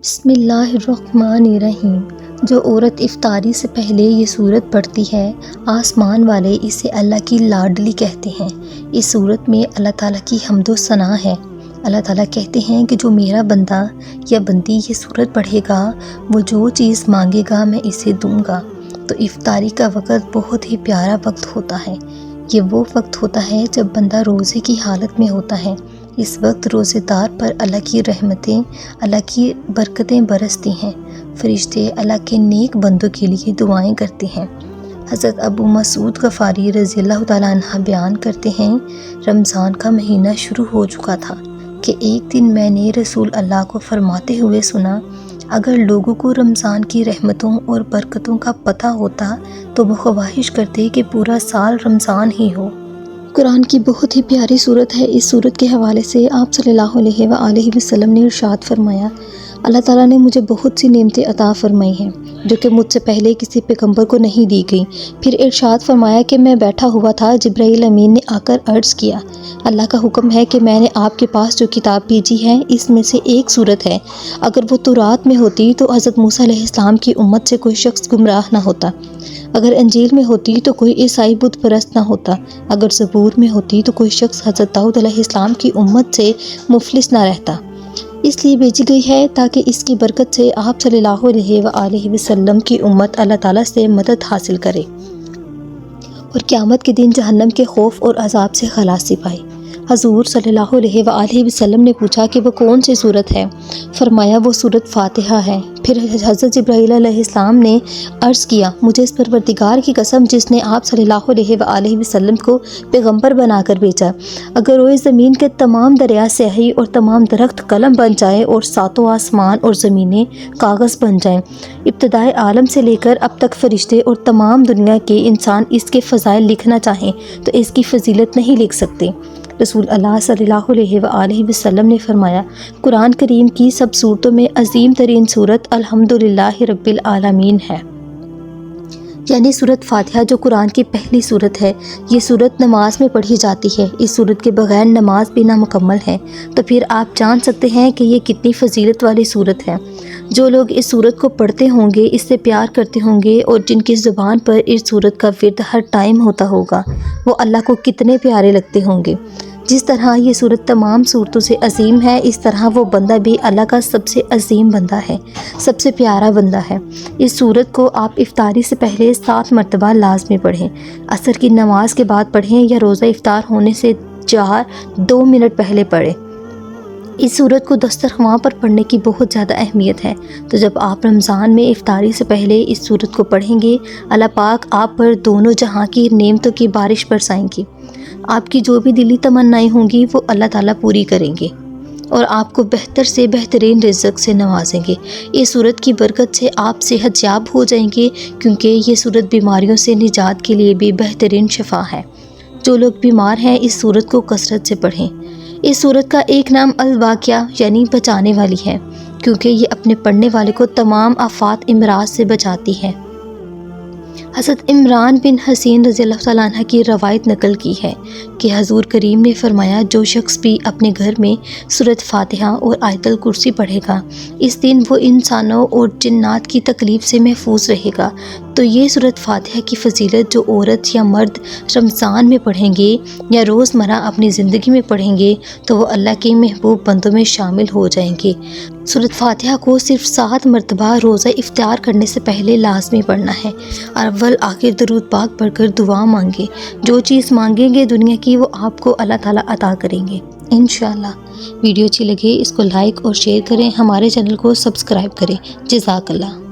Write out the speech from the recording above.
بسم اللہ الرحمن الرحیم۔ جو عورت افطاری سے پہلے یہ سورت پڑھتی ہے، آسمان والے اسے اللہ کی لاڈلی کہتے ہیں۔ اس سورت میں اللہ تعالیٰ کی حمد و ثنا ہے۔ اللہ تعالیٰ کہتے ہیں کہ جو میرا بندہ یا بندی یہ سورت پڑھے گا، وہ جو چیز مانگے گا میں اسے دوں گا۔ تو افطاری کا وقت بہت ہی پیارا وقت ہوتا ہے۔ یہ وہ وقت ہوتا ہے جب بندہ روزے کی حالت میں ہوتا ہے۔ اس وقت روزے دار پر اللہ کی رحمتیں، اللہ کی برکتیں برستی ہیں۔ فرشتے اللہ کے نیک بندوں کے لیے دعائیں کرتے ہیں۔ حضرت ابو مسعود غفاری رضی اللہ تعالیٰ عنہ بیان کرتے ہیں، رمضان کا مہینہ شروع ہو چکا تھا کہ ایک دن میں نے رسول اللہ کو فرماتے ہوئے سنا، اگر لوگوں کو رمضان کی رحمتوں اور برکتوں کا پتہ ہوتا تو وہ خواہش کرتے کہ پورا سال رمضان ہی ہو۔ قرآن کی بہت ہی پیاری صورت ہے۔ اس صورت کے حوالے سے آپ صلی اللہ علیہ وآلہ وسلم نے ارشاد فرمایا، اللہ تعالیٰ نے مجھے بہت سی نعمتیں عطا فرمائی ہیں جو کہ مجھ سے پہلے کسی پیغمبر کو نہیں دی گئیں۔ پھر ارشاد فرمایا کہ میں بیٹھا ہوا تھا، جبرائیل امین نے آ کر عرض کیا، اللہ کا حکم ہے کہ میں نے آپ کے پاس جو کتاب بھیجی ہے اس میں سے ایک صورت ہے، اگر وہ تورات میں ہوتی تو حضرت موسیٰ علیہ السلام کی امت سے کوئی شخص گمراہ نہ ہوتا، اگر انجیل میں ہوتی تو کوئی عیسائی بت پرست نہ ہوتا، اگر زبور میں ہوتی تو کوئی شخص حضرت داؤد علیہ السلام کی امت سے مفلس نہ رہتا۔ اس لیے بھیجی گئی ہے تاکہ اس کی برکت سے آپ صلی اللہ علیہ وآلہ وسلم کی امت اللہ تعالیٰ سے مدد حاصل کرے اور قیامت کے دن جہنم کے خوف اور عذاب سے خلاصی پائے۔ حضور صلی اللہ علیہ وآلہ وسلم نے پوچھا کہ وہ کون سی صورت ہے؟ فرمایا وہ صورت فاتحہ ہے۔ پھر حضرت جبرائیل علیہ السلام نے عرض کیا، مجھے اس پروردگار کی قسم جس نے آپ صلی اللہ علیہ وآلہ وسلم کو پیغمبر بنا کر بھیجا، اگر روئے زمین کے تمام دریا سیاہی اور تمام درخت قلم بن جائے اور ساتوں آسمان اور زمینیں کاغذ بن جائیں، ابتدائے عالم سے لے کر اب تک فرشتے اور تمام دنیا کے انسان اس کے فضائل لکھنا چاہیں تو اس کی فضیلت نہیں لکھ سکتے۔ رسول اللہ صلی اللہ علیہ وآلہ وسلم نے فرمایا، قرآن کریم کی سب صورتوں میں عظیم ترین صورت الحمدللہ رب العالمین ہے، یعنی صورت فاتحہ جو قرآن کی پہلی صورت ہے۔ یہ صورت نماز میں پڑھی جاتی ہے۔ اس صورت کے بغیر نماز بھی نامکمل ہے۔ تو پھر آپ جان سکتے ہیں کہ یہ کتنی فضیلت والی صورت ہے۔ جو لوگ اس صورت کو پڑھتے ہوں گے، اس سے پیار کرتے ہوں گے اور جن کی زبان پر اس صورت کا ورد ہر ٹائم ہوتا ہوگا، وہ اللہ کو کتنے پیارے لگتے ہوں گے۔ جس طرح یہ صورت تمام صورتوں سے عظیم ہے، اس طرح وہ بندہ بھی اللہ کا سب سے عظیم بندہ ہے، سب سے پیارا بندہ ہے۔ اس صورت کو آپ افطاری سے پہلے 7 مرتبہ لازمی پڑھیں۔ عصر کی نماز کے بعد پڑھیں یا روزہ افطار ہونے سے 2 منٹ پہلے پڑھیں۔ اس صورت کو دسترخوان پر پڑھنے کی بہت زیادہ اہمیت ہے۔ تو جب آپ رمضان میں افطاری سے پہلے اس صورت کو پڑھیں گے، اللہ پاک آپ پر دونوں جہاں کی نعمتوں کی بارش برسائیں گی۔ آپ کی جو بھی دلی تمنائیں ہوں گی وہ اللہ تعالیٰ پوری کریں گے اور آپ کو بہتر سے بہترین رزق سے نوازیں گے۔ اس صورت کی برکت سے آپ صحت یاب ہو جائیں گے، کیونکہ یہ صورت بیماریوں سے نجات کے لیے بھی بہترین شفا ہے۔ جو لوگ بیمار ہیں اس صورت کو کثرت سے پڑھیں۔ اس صورت کا ایک نام الواقعہ یعنی بچانے والی ہے، کیونکہ یہ اپنے پڑھنے والے کو تمام آفات امراض سے بچاتی ہے۔ حضرت عمران بن حسین رضی اللہ تعالیٰ عنہ کی روایت نقل کی ہے کہ حضور کریم نے فرمایا، جو شخص بھی اپنے گھر میں سورۃ فاتحہ اور آیت الکرسی پڑھے گا، اس دن وہ انسانوں اور جنات کی تکلیف سے محفوظ رہے گا۔ تو یہ سورۃ فاتحہ کی فضیلت جو عورت یا مرد رمضان میں پڑھیں گے یا روزمرہ اپنی زندگی میں پڑھیں گے تو وہ اللہ کے محبوب بندوں میں شامل ہو جائیں گے۔ سورۃ فاتحہ کو صرف 7 مرتبہ روزہ افطار کرنے سے پہلے لازمی پڑھنا ہے۔ اول آخر درود پاک پڑھ کر دعا مانگے۔ جو چیز مانگیں گے دنیا کی وہ آپ کو اللہ تعالیٰ عطا کریں گے انشاءاللہ۔ ویڈیو اچھی لگے اس کو لائک اور شیئر کریں، ہمارے چینل کو سبسکرائب کریں۔ جزاک اللہ۔